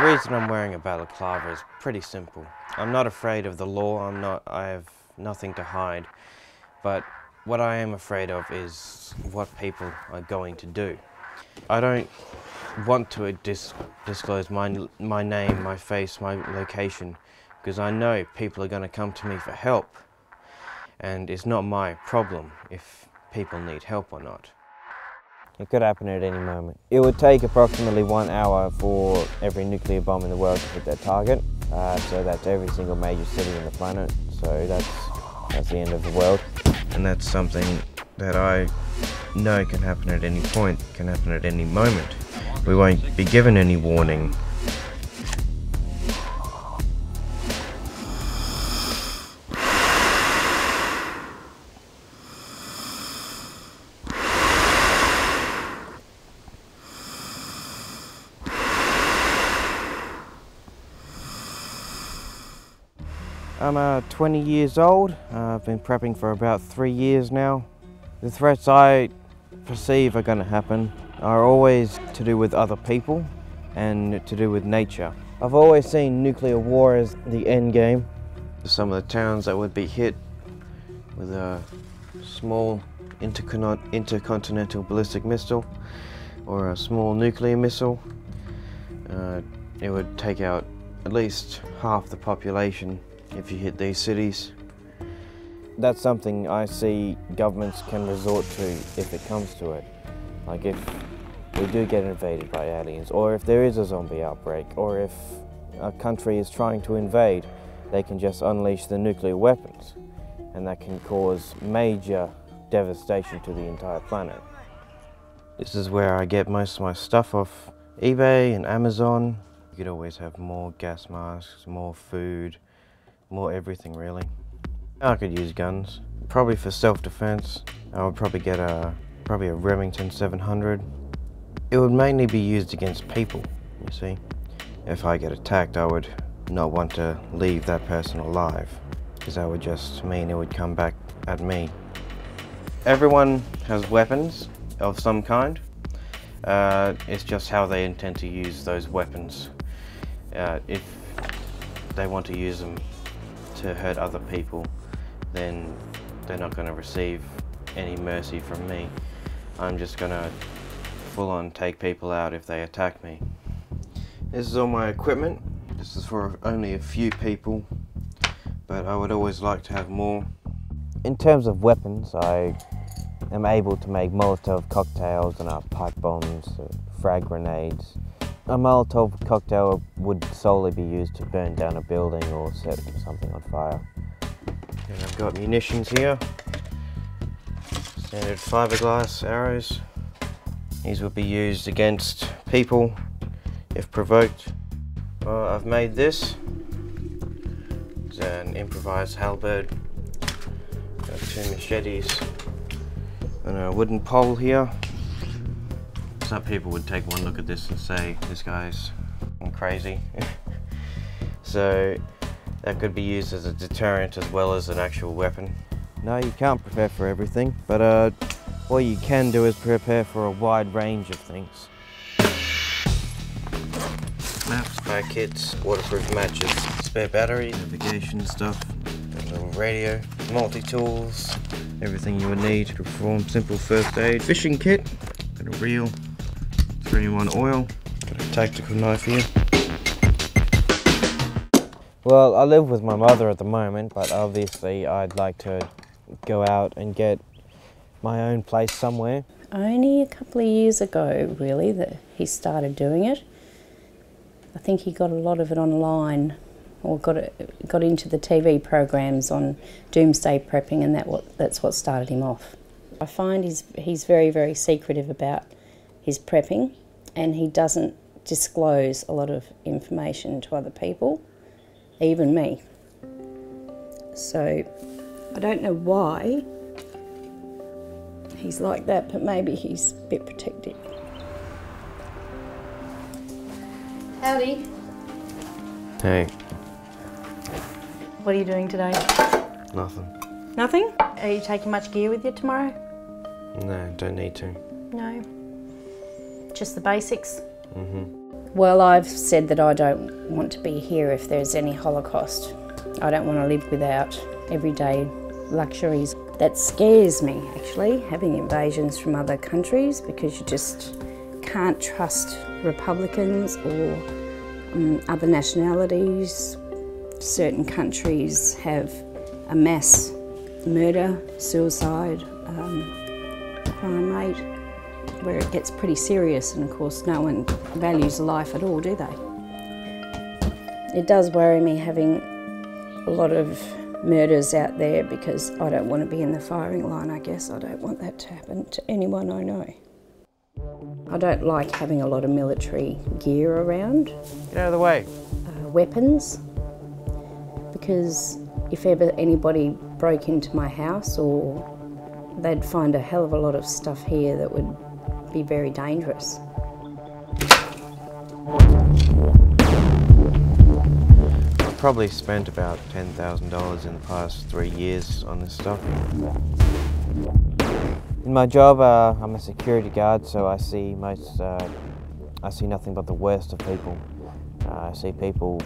reason I'm wearing a balaclava is pretty simple. I'm not afraid of the law, I have nothing to hide, but what I am afraid of is what people are going to do. I don't want to disclose my name, my face, my location, because I know people are going to come to me for help, and it's not my problem if people need help or not. It could happen at any moment. It would take approximately 1 hour for every nuclear bomb in the world to hit their target. So that's every single major city on the planet. So that's the end of the world. And that's something that I know can happen at any point, can happen at any moment. We won't be given any warning. I'm 20 years old. I've been prepping for about 3 years now. The threats I perceive are going to happen are always to do with other people and to do with nature. I've always seen nuclear war as the end game. Some of the towns that would be hit with a small intercontinental ballistic missile or a small nuclear missile, it would take out at least half the population if you hit these cities. That's something I see governments can resort to if it comes to it. Like if we do get invaded by aliens, or if there is a zombie outbreak, or if a country is trying to invade, they can just unleash the nuclear weapons, and that can cause major devastation to the entire planet. This is where I get most of my stuff off eBay and Amazon. You could always have more gas masks, more food, more everything really. I could use guns, probably for self-defense. I would probably get a Remington 700. It would mainly be used against people, you see. If I get attacked, I would not want to leave that person alive, because that would just mean it would come back at me. Everyone has weapons of some kind. It's just how they intend to use those weapons. If they want to use them to hurt other people, then they're not going to receive any mercy from me. I'm just going to full on take people out if they attack me. This is all my equipment. This is for only a few people, but I would always like to have more. In terms of weapons, I am able to make Molotov cocktails and pipe bombs, frag grenades. A Molotov cocktail would solely be used to burn down a building or set something on fire. And I've got munitions here. Standard fiberglass arrows. These would be used against people if provoked. I've made this. It's an improvised halberd. Got 2 machetes and a wooden pole here. Some people would take one look at this and say, this guy's crazy. So that could be used as a deterrent as well as an actual weapon. No, you can't prepare for everything, but what you can do is prepare for a wide range of things. Maps, fire kits, waterproof matches, spare batteries, navigation stuff, a little radio, multi-tools, everything you would need to perform simple first aid. Fishing kit, got a reel, 3-in-1 oil, got a tactical knife here. Well, I live with my mother at the moment, but obviously I'd like to go out and get my own place somewhere. Only a couple of years ago, really, that he started doing it. I think he got a lot of it online, or got into the TV programs on Doomsday prepping, and that's what started him off. I find he's very, very secretive about his prepping, and he doesn't disclose a lot of information to other people, even me. So I don't know why he's like that, but maybe he's a bit protective. Howdy. Hey. What are you doing today? Nothing. Nothing? Are you taking much gear with you tomorrow? No, don't need to. No. Just the basics? Well, I've said that I don't want to be here if there's any Holocaust. I don't want to live without everyday luxuries. That scares me, actually, having invasions from other countries, because you just can't trust Republicans or other nationalities. Certain countries have a mass murder, suicide, crime rate, where it gets pretty serious, and of course no one values life at all, do they? It does worry me having a lot of murders out there, because I don't want to be in the firing line, I guess. I don't want that to happen to anyone I know. I don't like having a lot of military gear around. Get out of the way. Weapons, because if ever anybody broke into my house, or they'd find a hell of a lot of stuff here that would be very dangerous. I've probably spent about $10,000 in the past 3 years on this stuff. In my job, I'm a security guard, so I see nothing but the worst of people. I see people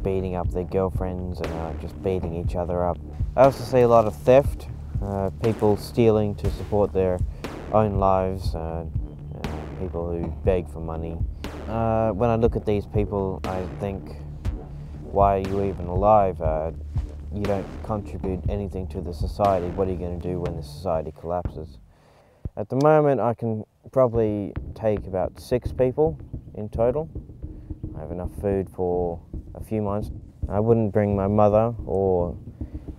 beating up their girlfriends and just beating each other up. I also see a lot of theft, people stealing to support their own lives, people who beg for money. When I look at these people, I think, why are you even alive? You don't contribute anything to the society. What are you going to do when the society collapses? At the moment, I can probably take about 6 people in total. I have enough food for a few months. I wouldn't bring my mother or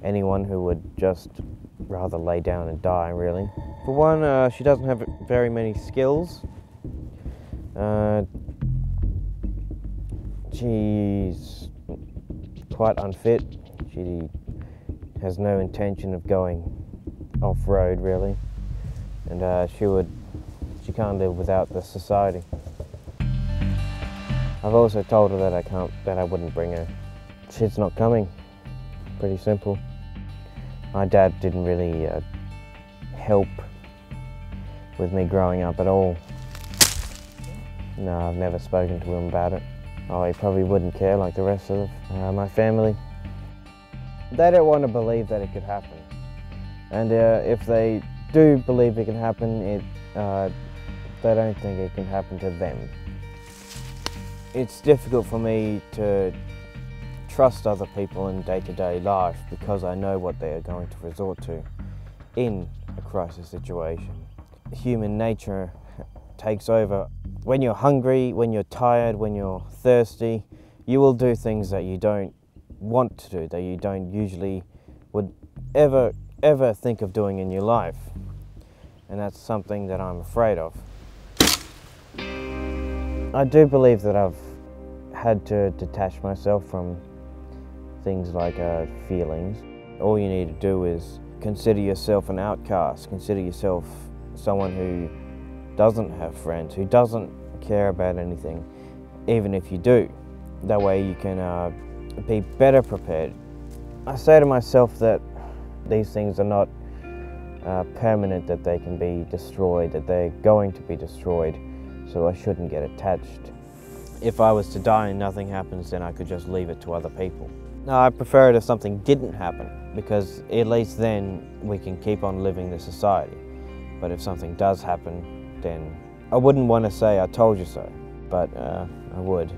anyone who would just rather lay down and die, really. For one, she doesn't have very many skills. She's quite unfit. She has no intention of going off-road, really. And she can't live without the society. I've also told her that I wouldn't bring her. She's not coming. Pretty simple. My dad didn't really help with me growing up at all. No, I've never spoken to him about it. Oh, he probably wouldn't care like the rest of my family. They don't want to believe that it could happen. And if they do believe it can happen, they don't think it can happen to them. It's difficult for me to trust other people in day-to-day life, because I know what they are going to resort to in a crisis situation. Human nature takes over. When you're hungry, when you're tired, when you're thirsty, you will do things that you don't want to do, that you don't usually would ever think of doing in your life. And that's something that I'm afraid of. I do believe that I've had to detach myself from things like feelings. All you need to do is consider yourself an outcast, consider yourself someone who doesn't have friends, who doesn't care about anything, even if you do. That way you can be better prepared. I say to myself that these things are not permanent, that they can be destroyed, that they're going to be destroyed, so I shouldn't get attached. If I was to die and nothing happens, then I could just leave it to other people. No, I prefer it if something didn't happen, because at least then we can keep on living the society. But if something does happen, then I wouldn't want to say I told you so, but I would.